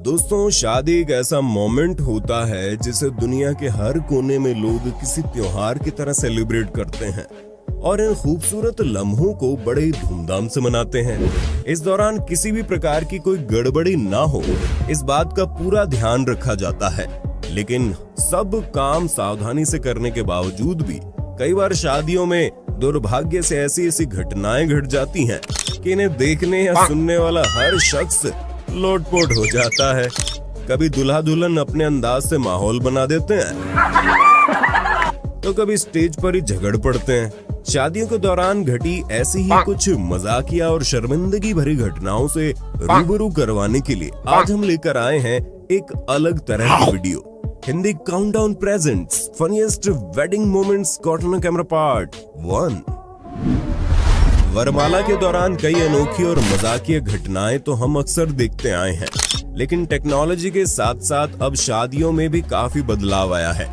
दोस्तों, शादी एक ऐसा मोमेंट होता है जिसे दुनिया के हर कोने में लोग किसी त्योहार की तरह सेलिब्रेट करते हैं और इन खूबसूरत लम्हों को बड़े धूमधाम से मनाते हैं। इस दौरान किसी भी प्रकार की कोई गड़बड़ी ना हो, इस बात का पूरा ध्यान रखा जाता है। लेकिन सब काम सावधानी से करने के बावजूद भी कई बार शादियों में दुर्भाग्य से ऐसी ऐसी घटनाएं घट जाती हैं कि इन्हें देखने या सुनने वाला हर शख्स लोटपोट हो जाता है। कभी दूल्हा दुल्हन अपने अंदाज से माहौल बना देते हैं तो कभी स्टेज पर ही झगड़ पड़ते हैं। शादियों के दौरान घटी ऐसी ही कुछ मजाकिया और शर्मिंदगी भरी घटनाओं से रूबरू करवाने के लिए आज हम लेकर आए हैं एक अलग तरह की video. Hindi countdown presents funniest wedding moments caught on camera part 1। वरमाला के दौरान कई अनोखी और मजाकिया घटनाएं तो हम अक्सर देखते आए हैं, लेकिन टेक्नोलॉजी के साथ साथ अब शादियों में भी काफी बदलाव आया है।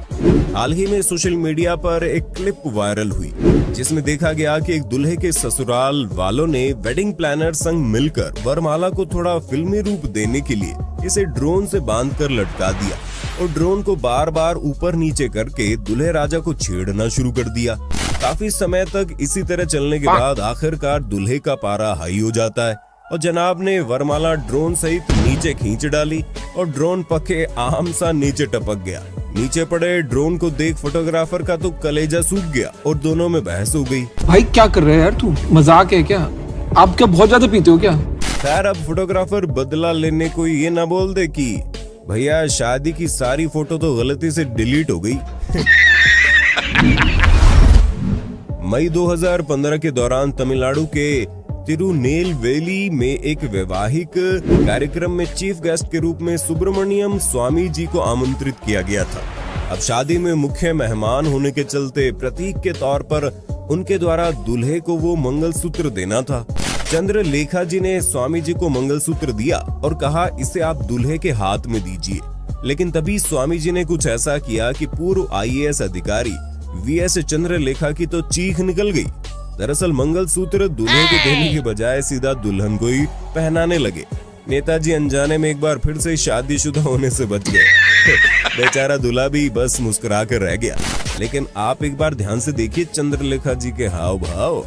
हाल ही में सोशल मीडिया पर एक क्लिप वायरल हुई जिसमें देखा गया कि एक दूल्हे के ससुराल वालों ने वेडिंग प्लानर संग मिलकर वरमाला को थोड़ा फिल्मी रूप देने के लिए इसे ड्रोन से बांधकर लटका दिया और ड्रोन को बार बार ऊपर नीचे करके दूल्हे राजा को छेड़ना शुरू कर दिया। काफी समय तक इसी तरह चलने के बाद आखिरकार दूल्हे का पारा हाई हो जाता है और जनाब ने वरमाला ड्रोन सहित नीचे खींच डाली और ड्रोन पके आम सा नीचे टपक गया। नीचे पड़े ड्रोन को देख फोटोग्राफर का तो कलेजा सूख गया और दोनों में बहस हो गई। भाई क्या कर रहे हैं यार, तू मजाक है क्या? आप क्या बहुत ज्यादा पीते हो क्या? खैर, अब फोटोग्राफर बदला लेने को ये ना बोल दे कि भैया शादी की सारी फोटो तो गलती से डिलीट हो गई। मई 2015 के दौरान तमिलनाडु के तिरुनेलवेली में एक वैवाहिक कार्यक्रम में चीफ गेस्ट के रूप में सुब्रमण्यम स्वामी जी को आमंत्रित किया गया था। अब शादी में मुख्य मेहमान होने के चलते प्रतीक के तौर पर उनके द्वारा दूल्हे को वो मंगलसूत्र देना था। चंद्रलेखा जी ने स्वामी जी को मंगलसूत्र दिया और कहा, इसे आप दूल्हे के हाथ में दीजिए। लेकिन तभी स्वामी जी ने कुछ ऐसा किया कि पूर्व IAS अधिकारी VS चंद्रलेखा की तो चीख निकल गई। दरअसल मंगलसूत्र दूल्हे को देने के बजाय सीधा दुल्हन को ही पहनाने लगे। नेताजी अनजाने में एक बार फिर से शादीशुदा होने से बच गए। बेचारा दूल्हा भी बस मुस्कुरा कर रह गया। लेकिन आप एक बार ध्यान से देखिए चंद्रलेखा जी के हाव भाव।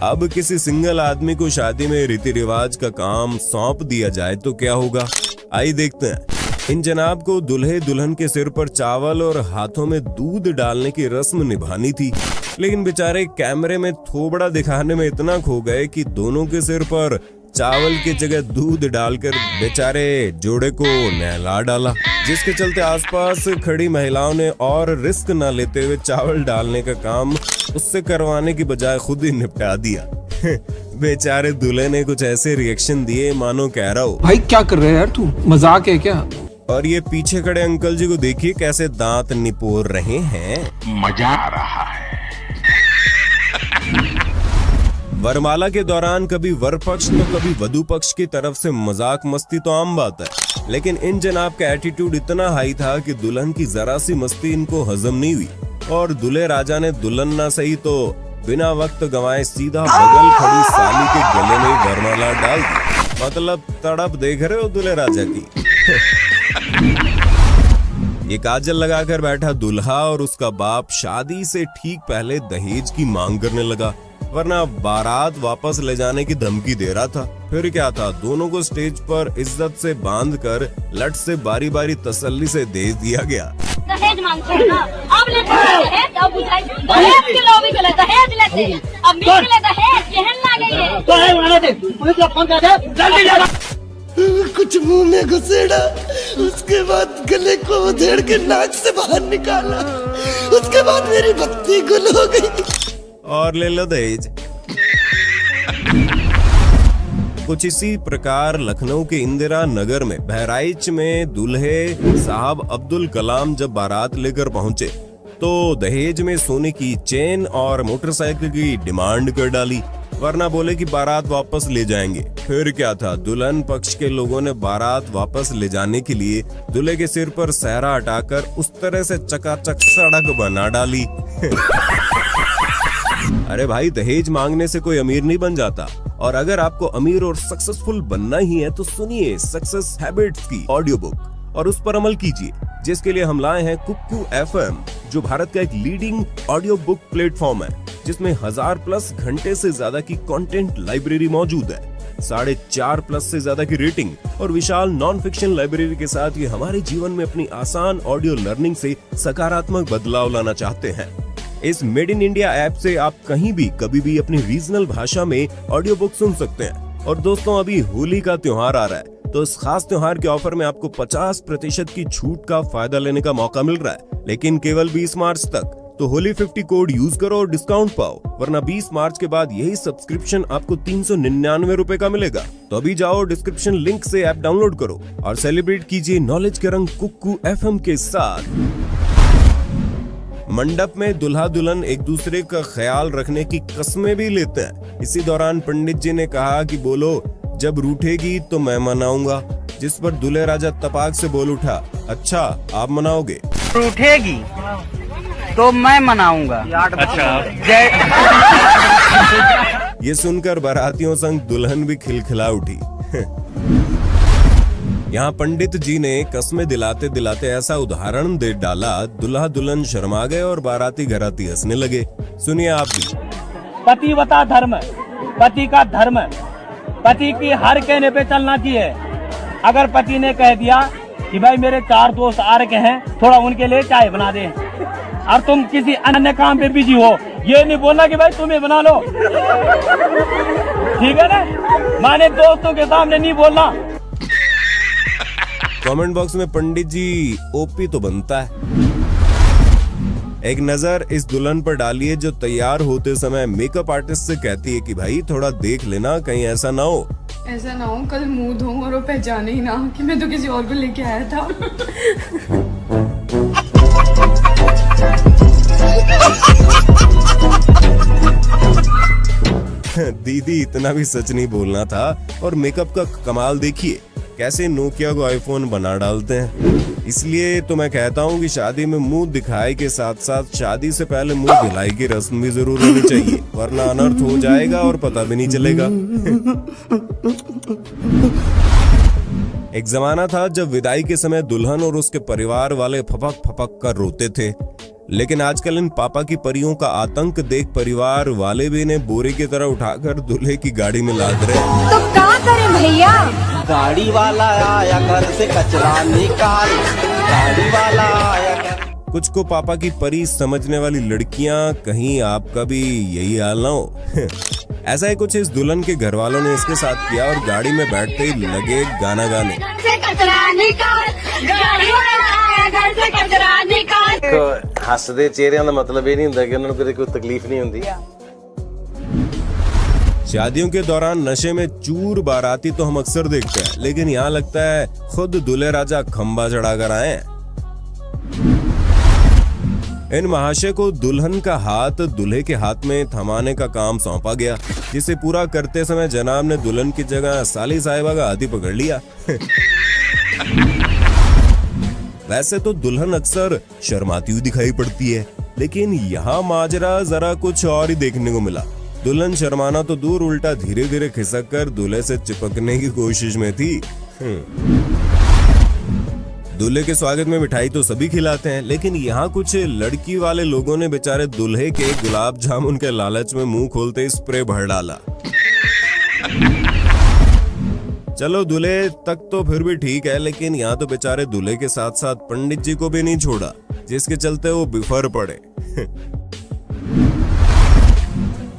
अब किसी सिंगल आदमी को शादी में रीति रिवाज का काम सौंप दिया जाए तो क्या होगा, आइए देखते हैं। इन जनाब को दूल्हे दुल्हन के सिर पर चावल और हाथों में दूध डालने की रस्म निभानी थी, लेकिन बेचारे कैमरे में थोबड़ा दिखाने में इतना खो गए कि दोनों के सिर पर चावल की जगह दूध डालकर बेचारे जोड़े को नहला डाला, जिसके चलते आसपास खड़ी महिलाओं ने और रिस्क न लेते हुए चावल डालने का काम उससे करवाने की बजाय खुद ही निपटा दिया। बेचारे दूल्हे ने कुछ ऐसे रिएक्शन दिए मानो कह रहा हो, भाई क्या कर रहे हैं यार, तू मजाक है क्या? और ये पीछे खड़े अंकल जी को देखिए कैसे दांत निपोर रहे हैं। मजा आ रहा है। वरमाला के दौरान कभी वर पक्ष तो कभी वधु पक्ष की तरफ से मजाक मस्ती तो आम बात है, लेकिन इन जनाब का एटीट्यूड इतना हाई था कि दुल्हन की जरा सी मस्ती इनको हजम नहीं हुई और दूल्हे राजा ने दुल्हन ना सही तो बिना वक्त गंवाए सीधा बगल खड़ी साली के गले में वरमाला डाल दी। मतलब तड़प देख रहे हो दूल्हे राजा की। ये काजल लगाकर बैठा दूल्हा और उसका बाप शादी से ठीक पहले दहेज की मांग करने लगा, वरना बारात वापस ले जाने की धमकी दे रहा था। फिर क्या था, दोनों को स्टेज पर इज्जत से बांधकर लट से बारी बारी तसल्ली से दे दिया गया। दहेज मांगते हैं ना, अब लेते हैं दहेज, अब बुझाई दहेज के लोग भी गलत दहेज लेते हैं, अब मिल के दहेज कहन ना गई है। दहेज वाला दे, पुलिस को फोन कर दे, जल्दी जा। कुछ मुंह में घुसेड़ा, उसके बाद गले को उधेड़ के नाक से बाहर निकाला, उसके बाद मेरी बत्ती गुल हो गई और ले लो दहेज। कुछ इसी प्रकार लखनऊ के इंदिरा नगर में बहराइच में दूल्हे साहब अब्दुल कलाम जब बारात लेकर पहुंचे तो दहेज में सोने की चेन और मोटरसाइकिल की डिमांड कर डाली। वरना बोले कि बारात वापस ले जाएंगे। फिर क्या था, दुल्हन पक्ष के लोगों ने बारात वापस ले जाने के लिए दूल्हे के सिर पर सहरा हटाकर उस तरह से चकाचक सड़क बना डाली। अरे भाई, दहेज मांगने से कोई अमीर नहीं बन जाता। और अगर आपको अमीर और सक्सेसफुल बनना ही है तो सुनिए सक्सेस हैबिट्स की ऑडियो बुक और उस पर अमल कीजिए, जिसके लिए हम लाए हैं कुक्कू FM, जो भारत का एक लीडिंग ऑडियो बुक प्लेटफॉर्म है, जिसमें 1000+ घंटे से ज्यादा की कंटेंट लाइब्रेरी मौजूद है, 4.5+ से ज्यादा की रेटिंग और विशाल नॉन फिक्शन लाइब्रेरी के साथ ये हमारे जीवन में अपनी आसान ऑडियो लर्निंग से सकारात्मक बदलाव लाना चाहते हैं। इस मेड इन इंडिया ऐप से आप कहीं भी कभी भी अपनी रीजनल भाषा में ऑडियो बुक सुन सकते हैं। और दोस्तों, अभी होली का त्योहार आ रहा है, तो इस खास त्योहार के ऑफर में आपको 50% की छूट का फायदा लेने का मौका मिल रहा है, लेकिन केवल 20 मार्च तक। तो होली 50 कोड यूज करो और डिस्काउंट पाओ, वरना 20 मार्च के बाद यही सब्सक्रिप्शन आपको 399 रुपए का मिलेगा। तो अभी जाओ, डिस्क्रिप्शन लिंक से ऐप डाउनलोड करो और सेलिब्रेट कीजिए नॉलेज के रंग कुक्कू FM के साथ। मंडप में दुल्हा दुल्हन एक दूसरे का ख्याल रखने की कस्में भी लेते हैं। इसी दौरान पंडित जी ने कहा कि बोलो, जब रूठेगी तो मैं मनाऊंगा, जिस पर दूल्हे राजा तपाक से बोल उठा, अच्छा आप मनाओगे? रूठेगी तो मैं मनाऊंगा। अच्छा। ये सुनकर बारातियों संग दुल्हन भी खिलखिला उठी। यहाँ पंडित जी ने कस्में दिलाते दिलाते ऐसा उदाहरण दे डाला, दुल्हा दुल्हन शर्मा गए और बाराती घराती हंसने लगे। सुनिए आप भी। पतिव्रता धर्म, पति का धर्म, पति की हर कहने पे चलना चाहिए। अगर पति ने कह दिया कि भाई मेरे 4 दोस्त आ रखे हैं, थोड़ा उनके लिए चाय बना दे, और तुम किसी अन्य काम पे बिजी हो, ये नहीं बोलना कि भाई तुम्हें बना लो, ठीक है ना? माने दोस्तों के सामने नहीं बोलना। कमेंट बॉक्स में पंडित जी ओपी तो बनता है। एक नजर इस दुल्हन पर डालिए जो तैयार होते समय मेकअप आर्टिस्ट से कहती है कि भाई थोड़ा देख लेना, कहीं ऐसा ना हो कल मुंह धो और वो पहचाने ही ना कि मैं तो किसी और को लेके आया था। दीदी, इतना भी सच नहीं बोलना था। और मेकअप का कमाल देखिए, कैसे नोकिया को आईफोन बना डालते हैं। इसलिए तो मैं कहता हूँ कि शादी में मुंह दिखाए के साथ साथ शादी से पहले मुंह धुलाई की रस्म भी जरूर होनी चाहिए, वरना अनर्थ हो जाएगा और पता भी नहीं चलेगा। एक जमाना था जब विदाई के समय दुल्हन और उसके परिवार वाले फपक फपक कर रोते थे, लेकिन आजकल इन पापा की परियों का आतंक देख परिवार वाले भी इन्हें बोरे की तरह उठाकर दूल्हे की गाड़ी में लाद रहे। तो क्या करें भैया? गाड़ी वाला आया घर से कचरा निकाल, गाड़ी वाला आया घर। कुछ को पापा की परी समझने वाली लड़कियां, कहीं आपका भी यही हाल ना हो। ऐसा ही कुछ इस दुल्हन के घर वालों ने इसके साथ किया और गाड़ी में बैठते ही लगे गाना गाने। हसदे चेहरिਆਂ ਦਾ मतलब ਇਹ ਨਹੀਂ ਹੁੰਦਾ ਕਿ ਉਹਨਾਂ ਨੂੰ ਕਦੇ ਕੋਈ ਤਕਲੀਫ नहीं ਹੁੰਦੀ। शादियों के दौरान नशे में चूर बाराती तो हम अक्सर देखते हैं, लेकिन यहाँ लगता है खुद दूल्हे राजा खंबा चढ़ाकर आए हैं। इन महाशय को दुल्हन का हाथ दूल्हे के हाथ में थमाने का काम सौंपा गया, जिसे पूरा करते समय जनाब ने दुल्हन की जगह साली साहिबा का हाथी पकड़ लिया। वैसे तो दुल्हन अक्सर शर्माती हुई दिखाई पड़ती है, लेकिन यहाँ माजरा जरा कुछ और ही देखने को मिला। दुल्हन शर्माना तो दूर, उल्टा धीरे धीरे खिसक कर दूल्हे से चिपकने की कोशिश में थी। दूल्हे के स्वागत में मिठाई तो सभी खिलाते हैं, लेकिन यहाँ कुछ लड़की वाले लोगों ने बेचारे दूल्हे के गुलाब जामुन के लालच में मुंह खोलते ही स्प्रे भर डाला। चलो दूल्हे तक तो फिर भी ठीक है, लेकिन यहाँ तो बेचारे दूल्हे के साथ साथ पंडित जी को भी नहीं छोड़ा, जिसके चलते वो बिफर पड़े।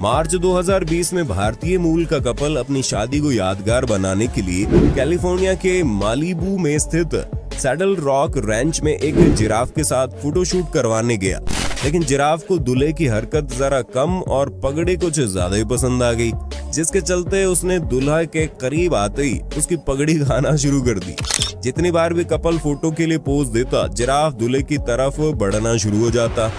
मार्च 2020 में भारतीय मूल का कपल अपनी शादी को यादगार बनाने के लिए कैलिफोर्निया के मालिबू में स्थित सैडल रॉक रैंच में एक जिराफ के साथ फोटोशूट करवाने गया, लेकिन जिराफ को दूल्हे की हरकत जरा कम और पगड़ी कुछ ज्यादा ही पसंद आ गई, जिसके चलते उसने दूल्हा के करीब आते ही उसकी पगड़ी खाना शुरू कर दी। जितनी बार भी कपल फोटो के लिए पोज देता, जिराफ दूल्हे की तरफ बढ़ना शुरू हो जाता।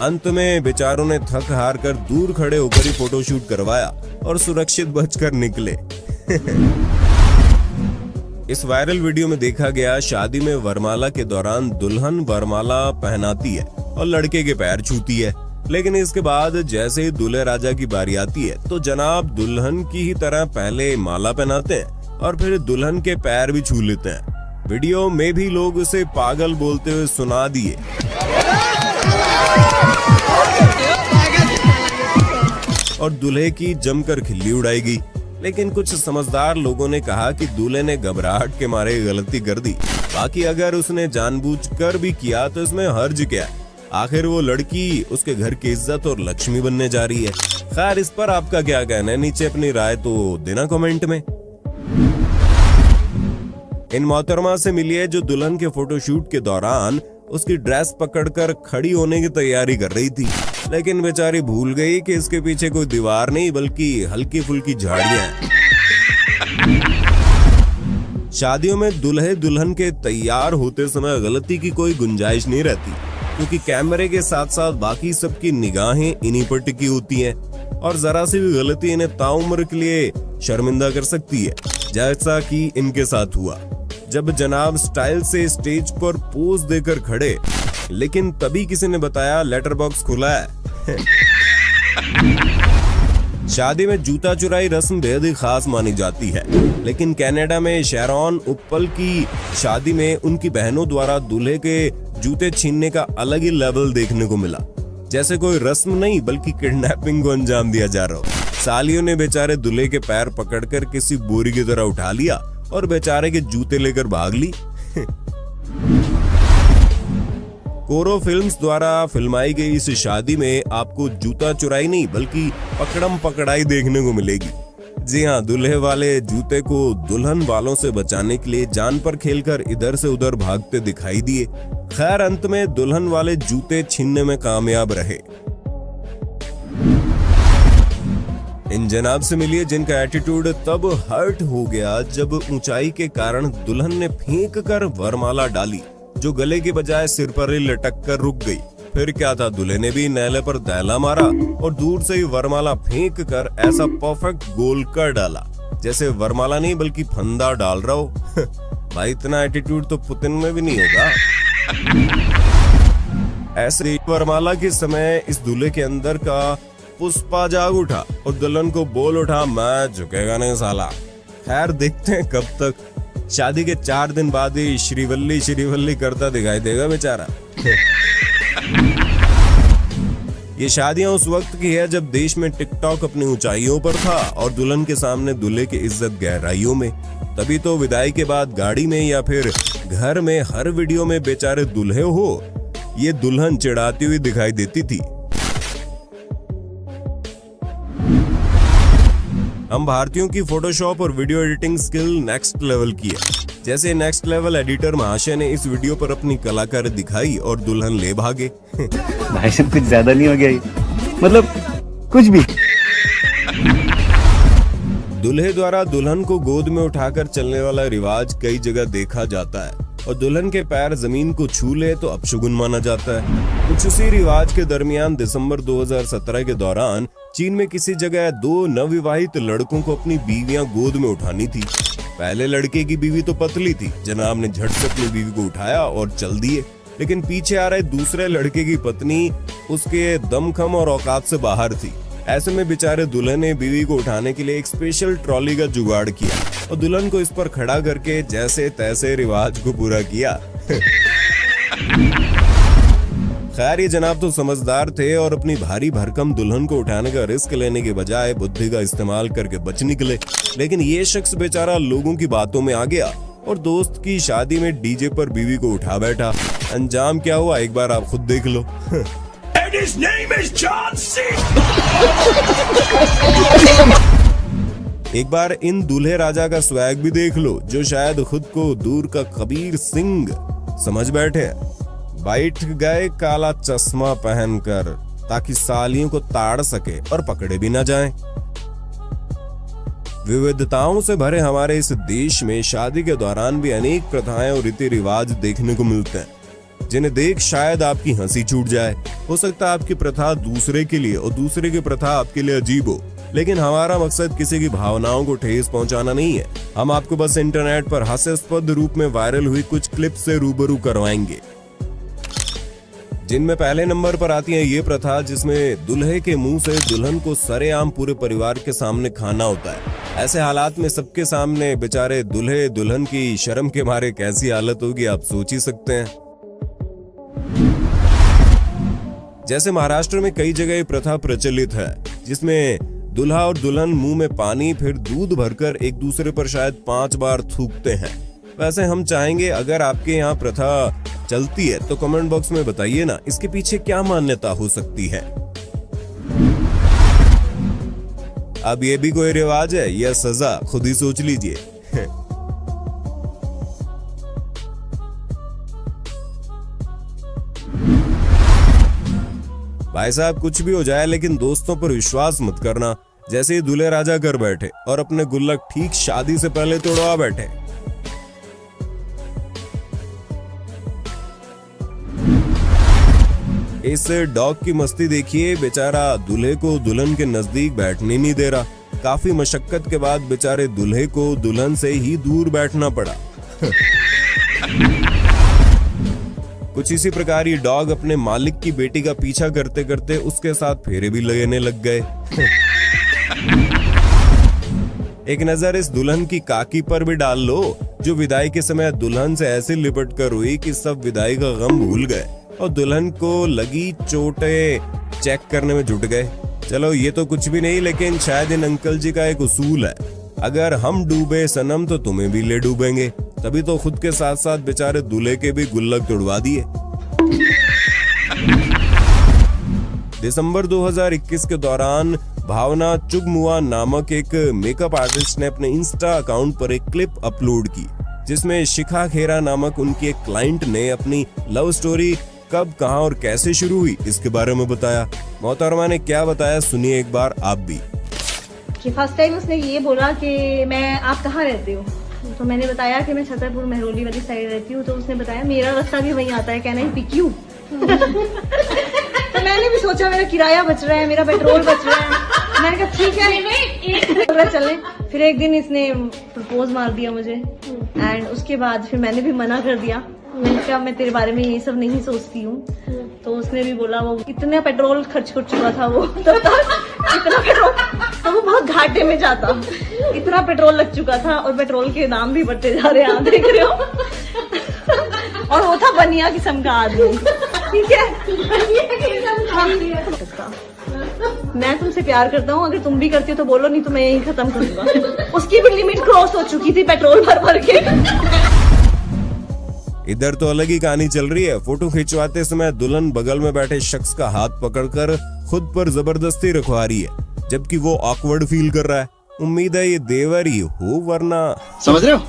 अंत में बेचारों ने थक हार कर दूर खड़े होकर ही फोटोशूट करवाया और सुरक्षित बचकर निकले। इस वायरल वीडियो में देखा गया शादी में वरमाला के दौरान दुल्हन वरमाला पहनाती है और लड़के के पैर छूती है, लेकिन इसके बाद जैसे ही दूल्हे राजा की बारी आती है तो जनाब दुल्हन की ही तरह पहले माला पहनाते हैं और फिर दुल्हन के पैर भी छू लेते हैं। वीडियो में भी लोग उसे पागल बोलते हुए सुना दिए। और दूल्हे की जमकर खिल्ली उड़ाई गई, लेकिन कुछ समझदार लोगों ने कहा कि दूल्हे ने घबराहट के मारे गलती कर दी, बाकी अगर उसने जानबूझकर भी किया तो इसमें हर्ज क्या, आखिर वो लड़की उसके घर की इज्जत और लक्ष्मी बनने जा रही है। खैर, इस पर आपका क्या कहना है, नीचे अपनी राय तो देना कमेंट में। इन मोहतरमा से मिलिए जो दुल्हन के फोटोशूट के दौरान उसकी ड्रेस पकड़कर खड़ी होने की तैयारी कर रही थी, लेकिन बेचारी भूल गई कि इसके पीछे कोई दीवार नहीं बल्कि हल्की फुल्की झाड़ियां हैं। शादियों में दूल्हे दुल्हन के तैयार होते समय गलती की कोई गुंजाइश नहीं रहती, क्योंकि कैमरे के साथ साथ बाकी सबकी निगाहें इन्हीं पर टिकी होती हैं और जरा सी भी गलती इन्हें ताउम्र के लिए शर्मिंदा कर सकती है, जैसा कि इनके साथ हुआ जब जनाब स्टाइल से स्टेज पर पोज देकर खड़े, लेकिन तभी किसी ने बताया लेटर बॉक्स खुला है। शादी में जूता चुराई रस्म बेहद ही खास मानी जाती है, लेकिन कनाडा में शैरॉन उप्पल की शादी में उनकी बहनों द्वारा दूल्हे के जूते छीनने का अलग ही लेवल देखने को मिला, जैसे कोई रस्म नहीं बल्कि किडनैपिंग को अंजाम दिया जा रहा हो। सालियों ने बेचारे दूल्हे के पैर पकड़कर किसी बोरी की तरह उठा लिया और बेचारे के जूते लेकर भाग ली। कोरो फिल्म्स द्वारा फिल्माई गई इस शादी में आपको जूता चुराई नहीं बल्कि पकड़म पकड़ाई देखने को मिलेगी। जी हाँ, दूल्हे वाले जूते को दुल्हन वालों से बचाने के लिए जान पर खेलकर इधर से उधर भागते दिखाई दिए। खैर, अंत में दुल्हन वाले जूते छीनने में कामयाब रहे। इन जनाब से मिलिए जिनका एटीट्यूड तब हर्ट हो गया जब ऊंचाई के कारण दुल्हन ने फेंक कर वरमाला डाली, जो गले के बजाय सिर पर ही लटक कर रुक गई। फिर क्या था, दूल्हे ने भी नैले पर दैला मारा और दूर से ही वरमाला फेंक कर ऐसा परफेक्ट गोल कर डाला जैसे वरमाला नहीं बल्कि फंदा डाल रहा हो। भाई, इतना एटीट्यूड तो पुतिन में भी नहीं होगा। ऐसे वरमाला के समय इस दूल्हे के अंदर का पुष्पा जाग उठा और दुल्हन को बोल उठा, मैं झुकेगा नहीं साला। खैर, देखते हैं कब तक। शादी के 4 दिन बाद ही श्रीवल्ली श्रीवल्ली करता दिखाई देगा बेचारा। ये शादियां उस वक्त की है जब देश में टिकटॉक अपनी ऊंचाइयों पर था और दुल्हन के सामने दूल्हे की इज्जत गहराइयों में। तभी तो विदाई के बाद गाड़ी में या फिर घर में हर वीडियो में बेचारे दूल्हे हो ये दुल्हन चिढ़ाती हुई दिखाई देती थी। हम भारतीयों की फोटोशॉप और video editing skill next level की है। जैसे नेक्स्ट लेवल एडिटर महाशय ने इस वीडियो पर अपनी कलाकारी दिखाई और दुल्हन ले भागे। भाई साहब, कुछ ज्यादा नहीं हो गया ये? मतलब कुछ भी। दूल्हे द्वारा दुल्हन को गोद में उठाकर चलने वाला रिवाज कई जगह देखा जाता है और दुल्हन के पैर जमीन को छू ले तो अपशगुन माना जाता है। कुछ उसी रिवाज के दरमियान दिसंबर 2017 के दौरान चीन में किसी जगह 2 नवविवाहित लड़कों को अपनी बीवियां गोद में उठानी थी। पहले लड़के की बीवी तो पतली थी, जनाब ने झट से अपनी बीवी को उठाया और चल दिए, लेकिन पीछे आ रहे दूसरे लड़के की पत्नी उसके दमखम और औकात से बाहर थी। ऐसे में बेचारे दूल्हे ने बीवी को उठाने के लिए एक स्पेशल ट्रॉली का जुगाड़ किया और दुल्हन को इस पर खड़ा करके जैसे तैसे रिवाज को पूरा किया। खैर, ये जनाब तो समझदार थे और अपनी भारी भरकम दुल्हन को उठाने का रिस्क लेने के बजाय बुद्धि का इस्तेमाल करके बच निकले। लेकिन ये शख्स बेचारा लोगों की बातों में आ गया और दोस्त की शादी में डीजे पर बीवी को उठा बैठा। अंजाम क्या हुआ एक बार आप खुद देख लो। His name is John C. एक बार इन दूल्हे राजा का स्वैग भी देख लो, जो शायद खुद को दूर का कबीर सिंह समझ बैठे। बैठ गए काला चश्मा पहनकर ताकि सालियों को ताड़ सके और पकड़े भी ना जाएं। विविधताओं से भरे हमारे इस देश में शादी के दौरान भी अनेक प्रथाएं और रीति रिवाज देखने को मिलते हैं। जिन्हें देख शायद आपकी हंसी छूट जाए। हो सकता है आपकी प्रथा दूसरे के लिए और दूसरे की प्रथा आपके लिए अजीब हो, लेकिन हमारा मकसद किसी की भावनाओं को ठेस पहुंचाना नहीं है। हम आपको बस इंटरनेट पर हास्यास्पद रूप में वायरल हुई कुछ क्लिप से रूबरू करवाएंगे, जिनमें पहले नंबर पर आती है ये प्रथा जिसमें दूल्हे के मुंह से दुल्हन को सरेआम पूरे परिवार के सामने खाना होता है। ऐसे हालात में सबके सामने बेचारे दूल्हे दुल्हन की शर्म के मारे कैसी हालत होगी आप सोच ही सकते हैं। जैसे महाराष्ट्र में कई जगह ये प्रथा प्रचलित है जिसमें दूल्हा और दुल्हन मुंह में पानी फिर दूध भरकर एक दूसरे पर शायद 5 बार थूकते हैं। वैसे हम चाहेंगे अगर आपके यहाँ प्रथा चलती है तो कमेंट बॉक्स में बताइए ना, इसके पीछे क्या मान्यता हो सकती है। अब ये भी कोई रिवाज है या सजा, खुद ही सोच लीजिए। भाई साहब कुछ भी हो जाए लेकिन दोस्तों पर विश्वास मत करना। जैसे ही दूल्हे राजा कर बैठे और अपने गुल्लक ठीक शादी से पहले तोड़वा बैठे। इस डॉग की मस्ती देखिए, बेचारा दूल्हे को दुल्हन के नजदीक बैठने नहीं दे रहा। काफी मशक्कत के बाद बेचारे दूल्हे को दुल्हन से ही दूर बैठना पड़ा। कुछ इसी प्रकार ये डॉग अपने मालिक की बेटी का पीछा करते करते उसके साथ फेरे भी लगने लग गए। एक नजर इस दुल्हन की काकी पर भी डाल लो, जो विदाई के समय दुल्हन से ऐसे लिपट कर हुई कि सब विदाई का गम भूल गए और दुल्हन को लगी चोटें चेक करने में जुट गए। चलो ये तो कुछ भी नहीं, लेकिन शायद इन अंकल जी का एक उसूल है, अगर हम डूबे सनम तो तुम्हें भी ले डूबेंगे। तभी तो खुद के साथ साथ बेचारे दूल्हे के भी गुल्लक तोड़वा दिए। दिसंबर 2021 के दौरान भावना चुगमुआ नामक एक मेकअप आर्टिस्ट ने अपने इंस्टा अकाउंट पर एक क्लिप अपलोड की, जिसमें शिखा खेरा नामक उनकी एक क्लाइंट ने अपनी लव स्टोरी कब, कहां और कैसे शुरू हुई इसके बारे में बताया। मोहतरमा ने क्या बताया सुनिए एक बार आप भी। कि फर्स्ट टाइम उसने ये बोला कि मैं आप कहाँ रहते हो, तो मैंने बताया कि मैं छतरपुर मेहरौली वाली साइड रहती हूँ। तो उसने बताया मेरा रास्ता भी वहीं आता है, कहना ही पिक यू। तो मैंने भी सोचा मेरा किराया बच रहा है, मेरा पेट्रोल बच रहा है। मैंने कहा ठीक है चले। फिर एक दिन इसने प्रपोज मार दिया मुझे एंड उसके बाद फिर मैंने भी मना कर दिया। मैंने कहा मैं तेरे बारे में ये सब नहीं सोचती हूँ। तो उसने भी बोला वो इतना पेट्रोल खर्च कर चुका था वो तब तक, इतना पेट्रोल तो वो बहुत घाटे में जाता, इतना पेट्रोल लग चुका था और पेट्रोल के दाम भी बढ़ते जा रहे हैं, देख रहे हो। और वो था बनिया किस्म का आदमी, ठीक है। मैं तुमसे प्यार करता हूँ, अगर तुम भी करती हो तो बोलो, नहीं तो मैं यही खत्म करूंगा। उसकी भी लिमिट क्रॉस हो चुकी थी पेट्रोल भर भर के। इधर तो अलग ही कहानी चल रही है। फोटो खिंचवाते समय दुल्हन बगल में बैठे शख्स का हाथ पकड़कर खुद पर जबरदस्ती रखवा रही है, जबकि वो ऑकवर्ड फील कर रहा है। उम्मीद है ये देवर ही हो, वरना समझ रहे हो?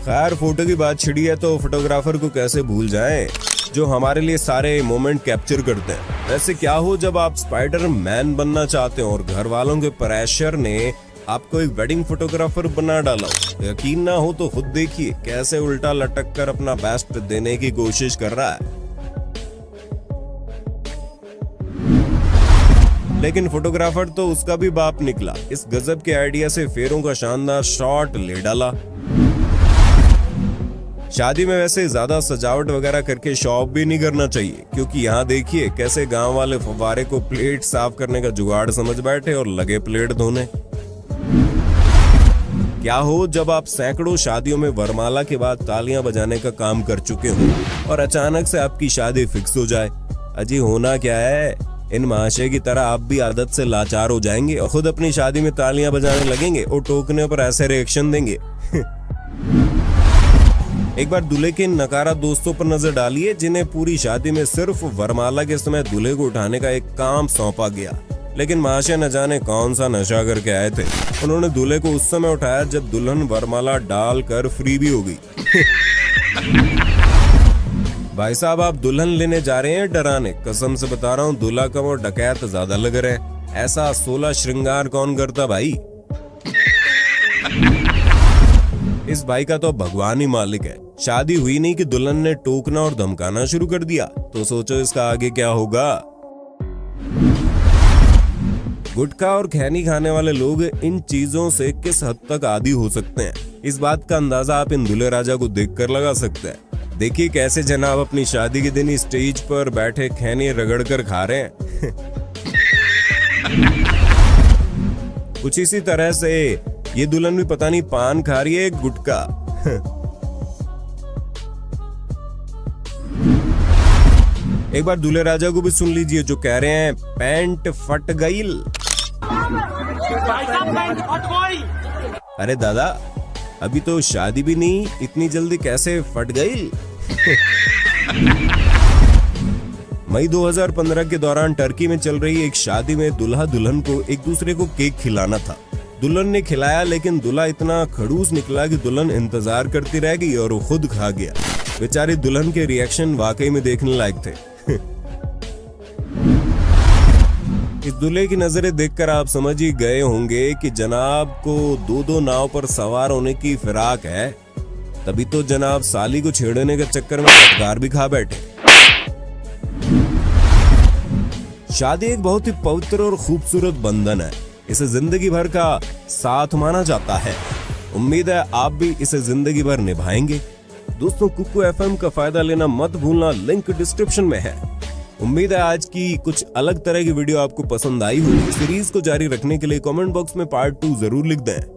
खैर फोटो की बात छिड़ी है तो फोटोग्राफर को कैसे भूल जाएं, जो हमारे लिए सारे मोमेंट कैप्चर करते हैं। वैसे क्या हो जब आप स्पाइडर मैन बनना चाहते हो और घर वालों के प्रेशर ने आपको एक वेडिंग फोटोग्राफर बना डाला हो। यकीन ना हो तो खुद देखिए कैसे उल्टा लटक कर अपना बेस्ट देने की कोशिश कर रहा है। लेकिन फोटोग्राफर तो उसका भी बाप निकला। इस गजब के आइडिया से फेरों का शानदार शॉट ले डाला। शादी में वैसे ज्यादा सजावट वगैरह करके शो ऑफ भी नहीं करना चाहिए, क्योंकि यहाँ देखिए कैसे गांव वाले फव्वारे को प्लेट साफ करने का जुगाड़ समझ बैठे और लगे प्लेट धोने। क्या हो जब आप सैकड़ों शादियों में वरमाला के बाद तालियां बजाने का काम कर चुके हो और अचानक से आपकी शादी फिक्स हो जाए। अजी होना क्या है, इन महाशय की तरह आप भी आदत से लाचार हो जाएंगे और खुद अपनी शादी में तालियां बजाने लगेंगे और टोकने पर ऐसे रिएक्शन देंगे। एक बार दूल्हे के नकारा दोस्तों पर नजर डालिए, जिन्हें पूरी शादी में सिर्फ वरमाला के समय दूल्हे को उठाने का एक काम सौंपा गया, लेकिन महाशय न जाने कौन सा नशा करके आए थे। उन्होंने दूल्हे को उस समय उठाया जब दुल्हन वरमाला डालकर फ्री भी हो गई। भाई साहब आप दुल्हन लेने जा रहे हैं डराने, कसम से बता रहा हूँ दूल्हा कम और डकैत ज्यादा लग रहे हैं। ऐसा 16 श्रृंगार कौन करता भाई। इस भाई का तो भगवान ही मालिक है। शादी हुई नहीं कि दुल्हन ने टोकना और धमकाना शुरू कर दिया। तो सोचो इसका आगे क्या होगा। गुटखा और खैनी खाने वाले लोग इन चीजों से किस हद तक आदी हो सकते हैं, इस बात का अंदाजा आप इन दूल्हे राजा को देखकर लगा सकते हैं। देखिए कैसे जनाब अपनी शादी के दिन स्टेज पर बैठे खैनी रगड़ कर खा रहे हैं। कुछ इसी तरह से ये दुल्हन भी पता नहीं पान खा रही है गुटखा। एक बार दूल्हे राजा को भी सुन लीजिए जो कह रहे हैं पैंट फट गईल। अरे दादा अभी तो शादी भी नहीं, इतनी जल्दी कैसे फट गई। मई 2015 के दौरान टर्की में चल रही एक शादी में दुल्हा दुल्हन को एक दूसरे को केक खिलाना था। दुल्हन ने खिलाया लेकिन दूल्हा इतना खड़ूस निकला कि दुल्हन इंतजार करती रह गई और वो खुद खा गया। बेचारी दुल्हन के रिएक्शन वाकई में देखने लायक थे। इस दूल्हे की नजरें देखकर आप समझ ही गए होंगे कि जनाब को दो नाव पर सवार होने की फिराक है, तभी तो जनाब साली को छेड़ने के चक्कर में फटकार भी खा बैठे। शादी एक बहुत ही पवित्र और खूबसूरत बंधन है, इसे जिंदगी भर का साथ माना जाता है। उम्मीद है आप भी इसे जिंदगी भर निभाएंगे। दोस्तों कुकू FM का फायदा लेना मत भूलना, लिंक डिस्क्रिप्शन में है। उम्मीद है आज की कुछ अलग तरह की वीडियो आपको पसंद आई होगी। सीरीज को जारी रखने के लिए कमेंट बॉक्स में पार्ट 2 जरूर लिख दें।